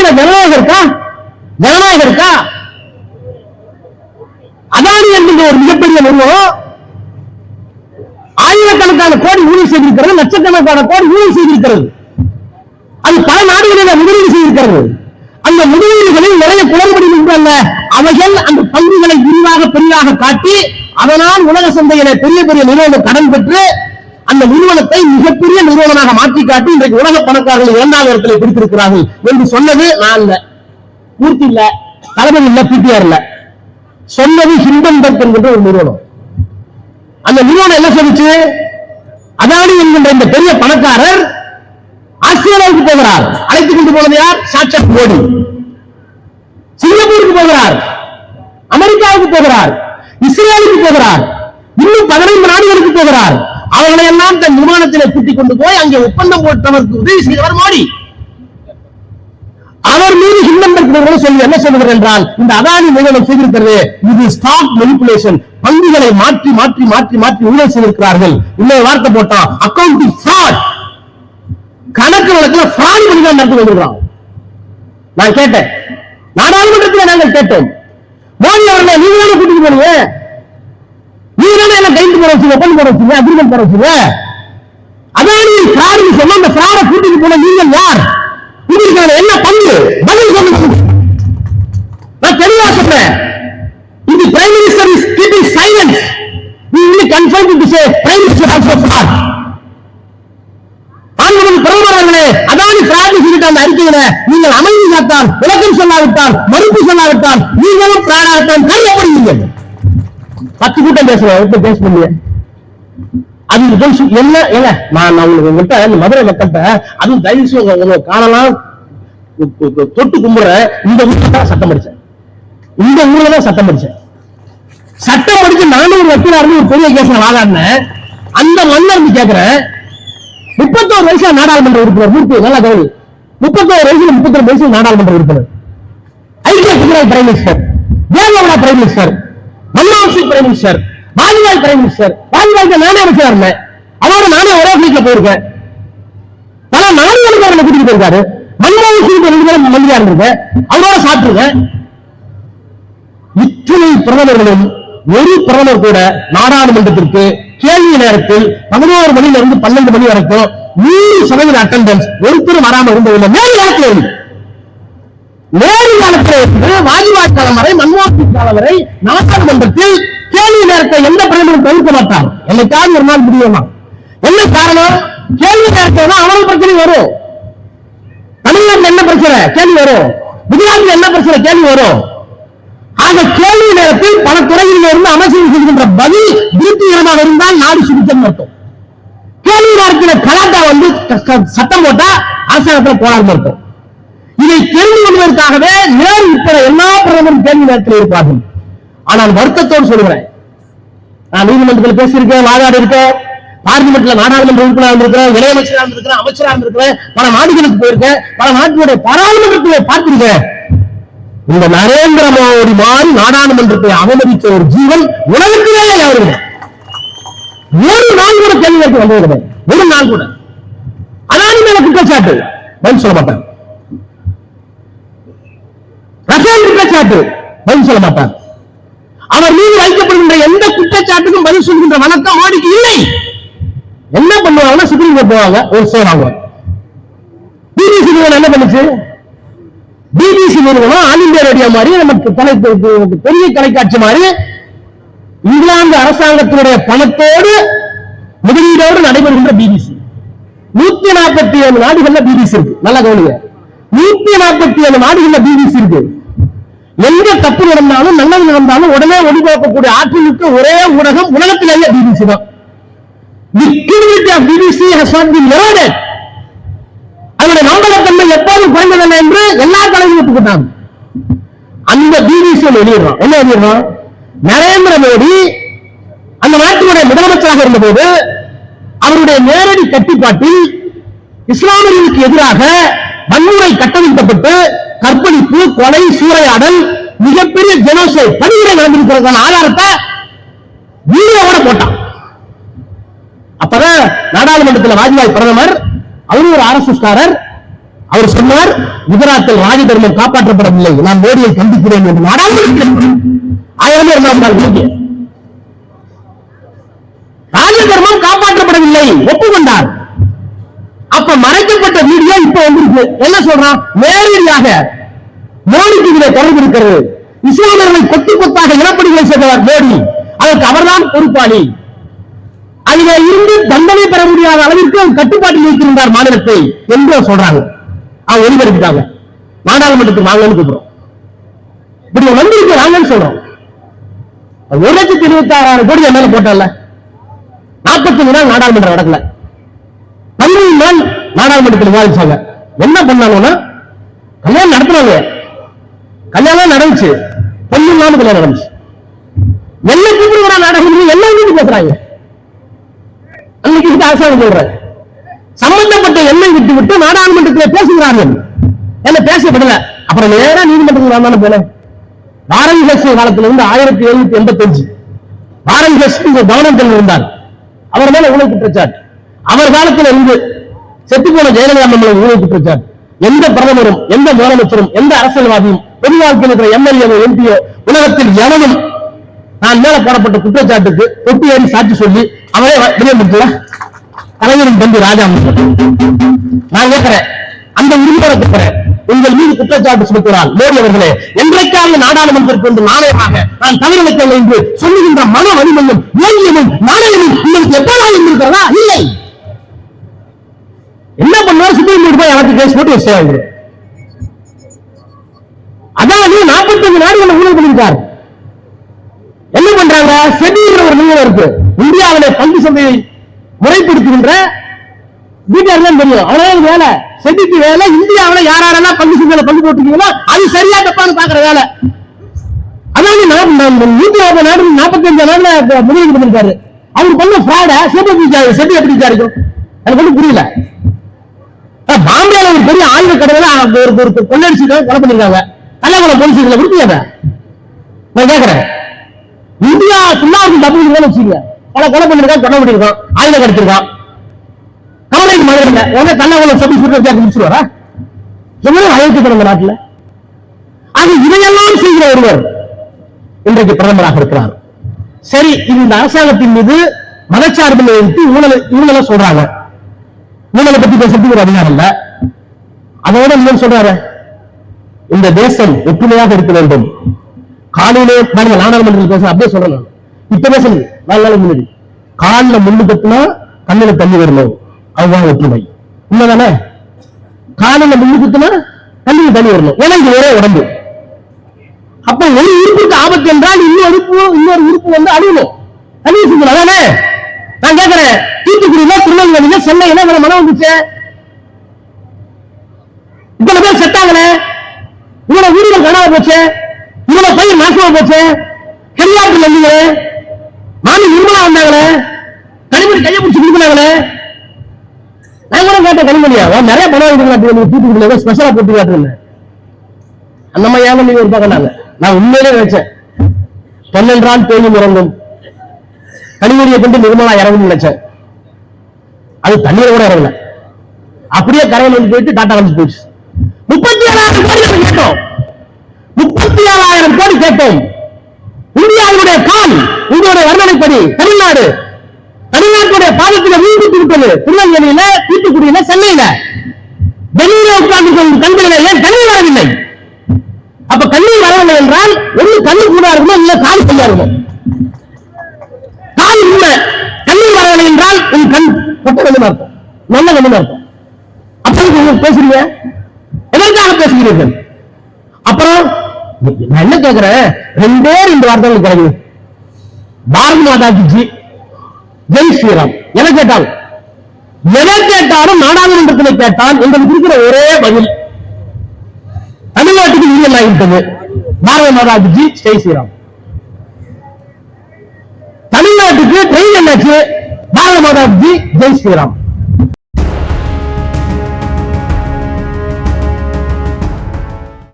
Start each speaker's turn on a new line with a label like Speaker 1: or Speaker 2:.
Speaker 1: ஆட்சியில ஜனநாயகம் இருக்கா? ஜனநாயகம் இருக்கா? அதானி என்கின்ற ஒரு மிகப்பெரிய நிறுவனம் ஆயிரக்கணக்கான கோடி ஊழல் செய்திருக்கிறது, லட்சக்கணக்கான கோடி ஊழல் செய்திருக்கிறது. அது பல நாடுகளில் முதலீடு செய்திருக்கிறது. அந்த முதலீடுகளில் நிறைய குளறுபடி அல்ல, அவைகள் அந்த பங்குகளை விரிவாக பெரிதாக காட்டி அதனால் உலக சந்தையில பெரிய பெரிய நிறுவனம் கடன் பெற்று அந்த நிறுவனத்தை மிகப்பெரிய நிறுவனமாக மாற்றி காட்டி இன்றைக்கு உலக பணக்காரர்கள் 2வது இடத்துல பிடித்திருக்கிறார்கள் என்று சொன்னது நான் இல்ல, பூர்த்தி இல்ல, தளபதி இல்ல, பிடிஆர் இல்ல, சொன்னது ஹிண்டன்பர்க் என்கின்ற ஒரு நிறுவனம். அந்த நிறுவனம் என்ன சொல்லுச்சு? அதானி என்கின்ற இந்த பெரிய பணக்காரர் ஆஸ்திரேலியாவுக்கு போகிறார். அழைத்துக் கொண்டு போனது யார்? சாட்சாத் மோடி. சிங்கப்பூருக்கு போகிறார், அமெரிக்காவுக்கு போகிறார், இஸ்ரேலுக்கு போகிறார், இன்னும் 15 நாடுகளுக்கு போகிறார். அவர்களை எல்லாம் தன் விமானத்திலே கூட்டிக் கொண்டு போய் அங்கே ஒப்பந்தம் போட்டவருக்கு உதவி செய்தவர் மோடி. அவர் மீது ஹிண்டன்பர்க் சொல்லி என்ன சொல்லுகிறார் என்றால், இந்த அதானி நிறுவனம் செய்திருக்கிறது இது ஸ்டாக் மேனிபுலேஷன், பங்குகளை மாற்றி மாற்றி மாற்றி மாற்றி ஊழல் செய்திருக்கிறார்கள். இன்னொரு வார்த்தை போட்டான், அக்கவுண்டிங் ஃப்ராட், கணக்கு வழக்குல ஃப்ராட் பண்ணி தான் நடந்து கொண்டிருக்கிறான். நான் கேட்டேன், நாடாளுமன்றத்தில் நாங்கள் கேட்டோம், மோடி அவர்களை நீங்க தானே கூட்டிட்டு போனீங்க, நீங்க தானே என்ன கைது போட வச்சீங்க, ஒப்பந்தம் போட வச்சீங்க, அக்ரிமெண்ட் போட வச்சீங்க, அதானி ஃப்ராட் சொன்ன அந்த ஃப்ராடை கூட்டிட்டு போன நீங்கள் யார்? உங்களுக்கு என்ன பங்கு? பதில் சொல்லுங்க. நான் தெளிவா சொல்றேன், இந்த prime minister is keeping silence. we will confirm to say prime minister also fraud. பிரதமர் அவர்களே, அதானி ஃப்ராட் சொல்லிட்டு அந்த அறிக்கையில நீங்கள் அமைதி காத்தால், விளக்கம் சொல்லாவிட்டால், மறுப்பு சொல்லாவிட்டால் நீங்களும் ஃப்ராடாகத்தான் கருதப்படுவீர்கள். 10 கூட்டம் பேசுறேன், பேச முடியல. அது என்ன ஏங்க, நான் உங்கள்கிட்ட இந்த மதுரை மக்கள்கிட்ட அதுவும் தயவு செய்து உங்களை காணலாம் தொட்டு கும்புற இந்த ஊர்ல தான் சட்டம் படிச்சேன், இந்த ஊர்ல தான் சட்டம் படிச்சேன். சட்டம் படிச்சு நானும் ஒரு வக்கீலா இருந்து ஒரு பெரிய கேஸ் வாதாடினேன். அந்த மன்னர் இருந்து கேட்கிறேன், 31 வயசுல நாடாளுமன்ற உறுப்பினர் மூர்த்தி, நல்லா கவனி, 31 வயசுல 32 வயசுல நாடாளுமன்ற உறுப்பினர், ஐக்கிய Gujral prime minister, Deve Gowda prime minister, மன்மோகன் Singh prime minister, Vajpayee prime minister, வாஜ்பாய்க்கு நானே அமைச்சரா இருந்தேன், அவரோட நானே ஒரே வீட்டுல போயிருக்கேன், பல நாடுகளுக்கு அவரை கூட்டிட்டு போயிருக்காரு, மன்மோகன் சிங் 2 பேரும் மந்திரியா இருந்திருக்கேன், அவரோட சாப்பிட்டுருக்கேன். இத்தனை பிரதமர்களும் ஒரு பிரதமர் கூட நாடாளுமன்றத்திற்கு கேள்வி நேரத்தில் 11 மணியிலிருந்து 12 மணி வரைக்கும் 100% அட்டெண்டன்ஸ் ஒருத்தரும் வராமல் இருந்ததில்லை. நேரு காலத்தில் வாஜ்பாய் காலம் வரை, மன்மோகன் சிங் காலம் வரை நாடாளுமன்றத்தில் கேள்வி நேரத்தை எந்த பிரதமரும் தவிர்க்க மாட்டார். என்னைக்காவது ஒரு நாள் முடியுமா? என்ன காரணம்? கேள்வி நேரத்தை அவர்கள் பிரச்சனை வரும். தமிழ்நாட்டில் என்ன பிரச்சனை? கேள்வி வரும். குஜராத்தில் என்ன பிரச்சனை? கேள்வி வரும். ஆக கேள்வி நேரத்தில் பல துறைகளில் இருந்து அமைச்சர்கள் செய்கின்ற பதில் திருப்திகரமாக இருந்தால் நாடு சுபிச்சம் அர்த்தம். கேள்வி நேரத்தில் கலாட்டா வந்து சட்டம் போட்டா அரசாங்கத்தில் போராட்டம் இருக்கும். இதை தெரிந்து கொள்வதற்காகவே நேரு உட்பட எல்லா பிரதமரும் கேள்வி நேரத்தில் இருப்பார்கள். ஆனால் வருத்தத்தோடு சொல்கிறேன், நான் நீதிமன்றத்தில் பேசியிருக்கேன், வாதாடி இருக்கேன், பார்லிமெண்ட்ல நாடாளுமன்ற உறுப்பினராக இருந்திருக்கிறேன், இணையமைச்சராக இருந்திருக்கிறேன், அமைச்சராக இருந்திருக்கிறேன், பல நாடுகளுக்கு போயிருக்கேன், பல நாட்டினுடைய பாராளுமன்றத்தை பார்த்திருக்கேன். இந்த நரேந்திர மோடி மாதிரி நாடாளுமன்றத்தை அவமதித்த ஒரு ஜீவன் உலகத்திலேயே யாரும் ஒரு நாள் கூட கேள்வி கேட்க வந்தது, ஒரு நாள் கூட. அதானி மேல குற்றச்சாட்டு பதில் சொல்ல மாட்டார், ரஃபேல் குற்றச்சாட்டு பதில் சொல்ல மாட்டார். அவர் மீது வைக்கப்படுகின்ற எந்த குற்றச்சாட்டுக்கும் பதில் சொல்கின்ற வழக்கம் மோடிக்கு இல்லை. என்ன பண்ணுவாங்கன்னா சுப்ரீம் கோர்ட் போவாங்க, ஒரு சே வாங்குவாங்க. பிபிசி நிறுவனம் என்ன பண்ணுச்சு? பிபிசி நிறுவனம் ஆல் இந்தியா ரேடியோ மாதிரி நமக்கு பெரிய தொலைக்காட்சி மாதிரி இங்கிலாந்து அரசாங்கத்தினுடைய பணத்தோடு முதலீடோடு நடைபெறுகின்ற பிபிசி 147 நாடுகள்ல பிபிசி இருக்கு. நல்லா கவனிங்க, 147 நாடுகள்ல பிபிசி இருக்கு. எங்க தப்பு நடந்தாலும் நல்லது நடந்தாலும் உடனே ஒளிபரப்பக்கூடிய ஆற்றலுக்கு ஒரே ஊடகம் உலகத்திலேயே பிபிசி தான். The credibility of BBC has not been eroded. அதனுடைய நம்பகத்தன்மை எப்போதும் குறைந்ததில்லை என்று எல்லா தலைவரும் ஒத்துக்கிட்டாங்க. அந்த பிபிசி வெளியிடுறோம். என்ன வெளியிடுறோம்? நரேந்திர மோடி அந்த நாட்டினுடைய முதலமைச்சராக இருந்தபோது அவருடைய நேரடி கட்டுப்பாட்டில் இஸ்லாமியர்களுக்கு எதிராக வன்முறை கட்டவிழ்க்கப்பட்டு கற்பழிப்பு, கொலை, சூறையாடல், மிகப்பெரிய ஜெனோசைட் படுகொலை நடந்திருக்கிறதான ஆதாரத்தை வீடியோவோட போட்டான். அப்பதான் நாடாளுமன்றத்தில் வாஜ்பாய் பிரதமர், அவரும் ஒரு RSS காரர், அவர் சொன்னார், குஜராத்தில் ராஜ தர்மம் காப்பாற்றப்படவில்லை, நான் மோடியை கண்டிக்கிறேன் என்று நாடாளுமன்றத்தில் 1000 பேர் ராஜ தர்மம் காப்பாற்றப்படவில்லை ஒப்புக்கொண்டார். அப்ப மறைக்கப்பட்ட வீடியோ இப்ப வந்திருக்கு. என்ன சொல்றான்? நேரடியாக மோடிக்கு இதிலே தொடர்பு இருக்கிறது. இஸ்லாமியர்களை கொத்து கொத்தாக இனப்படுகொலை செய்தவர் மோடி, அதற்கு அவர்தான் பொறுப்பாளி. அதிலே இருந்து தண்டனை பெற முடியாத அளவிற்கு கட்டுப்பாட்டில் வைத்திருந்தார் மாநிலத்தை என்று சொல்றாங்க. அவங்க ஒளிபரப்பிட்டாங்க. நாடாளுமன்றத்துக்கு வாங்கன்னு கூப்பிடுறோம். இப்படி வந்திருக்கு, வாங்கன்னு சொல்றோம். 1,26,000 கோடி மேல போட்டல. 45 நாள் நாடாளுமன்றம் நடக்கல. 12 நாள் நாடாளுமன்றத்தில் விவாதிச்சாங்க. என்ன பண்ணாங்கன்னா, கல்யாணம் நடத்துறாங்க. கல்யாணம் நடந்துச்சு, பொண்ணு இல்லாம கல்யாணம் நடந்துச்சு. என்ன கூப்பிடுற நாடகம் எல்லாம் பேசுறாங்க. அன்னைக்கு அரசாங்கம் சொல்ற சம்பந்தப்பட்ட எண்ணெய் விட்டு விட்டு நாடாளுமன்றத்தில் பேசுகிறார்கள். என்ன பேசப்படல. அப்புறம் நேரம் நீதிமன்றத்தில் வந்தாலும் போல. வாரன் ஹெஸ்ட் காலத்திலிருந்து 1785 வாரன் ஹெஸ்ட் கவர்னத்தில் இருந்தார். அவர் மேல ஊழல் குற்றச்சாட்டு. அவர் காலத்தில் இருந்து செத்து போன ஜெயலலிதா மேல ஊழல் குற்றச்சாட்டு. எந்த பிரதமரும், எந்த முதலமைச்சரும், எந்த அரசியல்வாதியும், பொது வாழ்க்கையில் இருக்கிற எம்எல்ஏ எம்பியோ உலகத்தில் எவனும் நான் மேல போடப்பட்ட குற்றச்சாட்டுக்கு ஒட்டி ஏறி சாட்சி சொல்லி அவரே வெளியே கலைஞரின் தம்பி ராஜா. நான் கேட்கிறேன், அந்த உரிமையோட கேட்கிறேன், உங்கள் மீது குற்றச்சாட்டு சுமத்துகிறார் மோடி அவர்களே, என்றைக்காவது நாடாளுமன்றத்திற்கு வந்து நாணயமாக நான் தமிழகத்தில் என்று சொல்லுகின்ற மன வலிமையும் யோகியமும் நாணயமும் உங்களுக்கு எப்போதாவது இருந்திருக்கிறதா? இல்லை. என்ன பண்ணாலும் சுப்ரீம் கோர்ட் போய் அவருக்கு கேஸ் போட்டு வச்சு அதாவது 45 நாடுகளை ஊழல் பண்ணியிருக்கார். என்ன பண்றாங்க? செடிங்கிற ஒரு நிறுவனம் இருக்கு. இந்தியாவிலே பங்கு சந்தையை முறைப்படுத்துகின்ற வீட்டார் தான் தெரியும். அவ்வளவு வேலை, செடிக்கு வேலை. இந்தியாவில் யாரெல்லாம் பங்கு சந்தையில பங்கு போட்டுருக்கீங்களோ அது சரியா தப்பான்னு பாக்குற வேலை. அதாவது 150 நாடு 45 நாடுல முதலீடு பண்ணிருக்காரு. அவர் பண்ண ஃப்ராட செடி எப்படி விசாரிக்கும்? எனக்கு ஒன்றும் புரியல. பாம்பேல ஒரு பெரிய ஆயுத கடையில ஒரு கொள்ளடிச்சுட்டு கொலை பண்ணிருக்காங்க. கள்ளக்குளம் போலீஸ்ல கொடுத்தீங்க. நான் கேட்கிறேன், இந்தியா சுண்ணாவுக்கு டபுள் வச்சுங்க, பல கொலை பண்ணிருக்கான், கொலை பண்ணிருக்கான், ஆயுதம் கிடைச்சிருக்கான், கம்ப்ளைண்ட் பண்ணுங்க, உடனே கள்ளக்குளம் சபை சுற்று முடிச்சுருவாரா? எவ்வளவு அழைத்து நம்ம நாட்டில். அது இதையெல்லாம் செய்கிற ஒருவர் இன்றைக்கு பிரதமராக இருக்கிறார். சரி, இந்த அரசாங்கத்தின் மீது மதச்சார்பில் வைத்து ஊழலை சொல்றாங்க. ஊழலை பத்தி பேசுறதுக்கு ஒரு அதிகாரம் இல்ல. அதோட இன்னும் சொல்றாரு, இந்த தேசம் ஒற்றுமையாக இருக்க வேண்டும். காலையிலே நாடாளுமன்றத்தில் பேச அப்படியே சொல்றேன். இப்ப பேசுறது 4 நாளுக்கு முன்னாடி காலில் முள்ளு கட்டினா கண்ணில தண்ணி வரணும், அதுதான் ஒற்றுமை. உண்மைதானே? காலில் முள்ளு கட்டினா கண்ணில் தண்ணி வரணும். ஏன்னா இது ஒரே உடம்பு. அப்ப ஒரு உறுப்புக்கு ஆபத்து என்றால் இன்னொரு உறுப்பு வந்து அழியணும். அழிய சொல்லணும். அதானே நான் கேட்கிறேன். தூத்துக்குடியில, திருநெல்வேலியில, சென்னையில மனம் வந்துச்சு. இவ்வளவு பேர் செத்தாங்களே, இவ்வளவு வீடுகள் காணாம போச்சு, இவ்வளவு பயிர் நாசமா போச்சு. கல்யாணத்துல இருந்தீங்க, மாமி நிர்மலா வந்தாங்களே, கனிமொழி கையை பிடிச்சி கொடுக்குறாங்களே. நான் கூட கேட்டேன், கனிமொழியா நிறைய பணம் தூத்துக்குடியில ஸ்பெஷலா போட்டு காட்டுறேன். அந்த மாதிரி நீங்க ஒரு பார்க்கறாங்க. நான் உண்மையிலே நினைச்சேன், பொன்னென்றால் தேங்கி இறங்கும், கனிமொழியை கொண்டு நிர்மலா இறங்கும் நினைச்சேன். அது தண்ணீரை கூட இறங்கல, அப்படியே கரையில் வந்து போயிட்டு டாட்டா வந்து போயிடுச்சு. 37,000 கோடி கேட்டோம். 37,000 கோடி கேட்டோம். இந்தியாவுடைய கால், உங்களுடைய வர்ணனைப்படி தமிழ்நாட்டுடைய பாதத்தில் வீழ்ந்து விட்டது. திருநெல்வேலியில, தூத்துக்குடியில, சென்னையில வெளியில உட்கார்ந்து கண்களில் ஏன் கண்ணீர் வரவில்லை? அப்ப கண்ணீர் வரவில்லை என்றால் ஒண்ணு கண்ணு கூட இருக்கணும், இல்ல கால் சரியா இருக்கணும். கால் உண்மை, கண்ணீர் வரவில்லை என்றால் உன் கண் பொட்ட கண்ணு அர்த்தம், நல்ல கண்ணு அர்த்தம். அப்ப பேசுறீங்க, எதற்காக பேசுகிறீர்கள்? அப்புறம் நான் என்ன கேட்கிறேன், 2 வார்த்தைகள் கிடைக்குது. பாரத் மாதா கி ஜி, ஜெய் ஸ்ரீராம். என கேட்டால் எதை கேட்டாலும் நாடாளுமன்றத்தில் கேட்டால் எங்களுக்கு இருக்கிற ஒரே பதில், தமிழ்நாட்டுக்கு யூனியன் ஆகிவிட்டது, பாரத மாதா கி ஜி, ஜெய் ஸ்ரீராம். தமிழ்நாட்டுக்கு ட்ரெயின் என்னாச்சு, பாரத மாதா கி ஜி, ஜெய் ஸ்ரீராம்.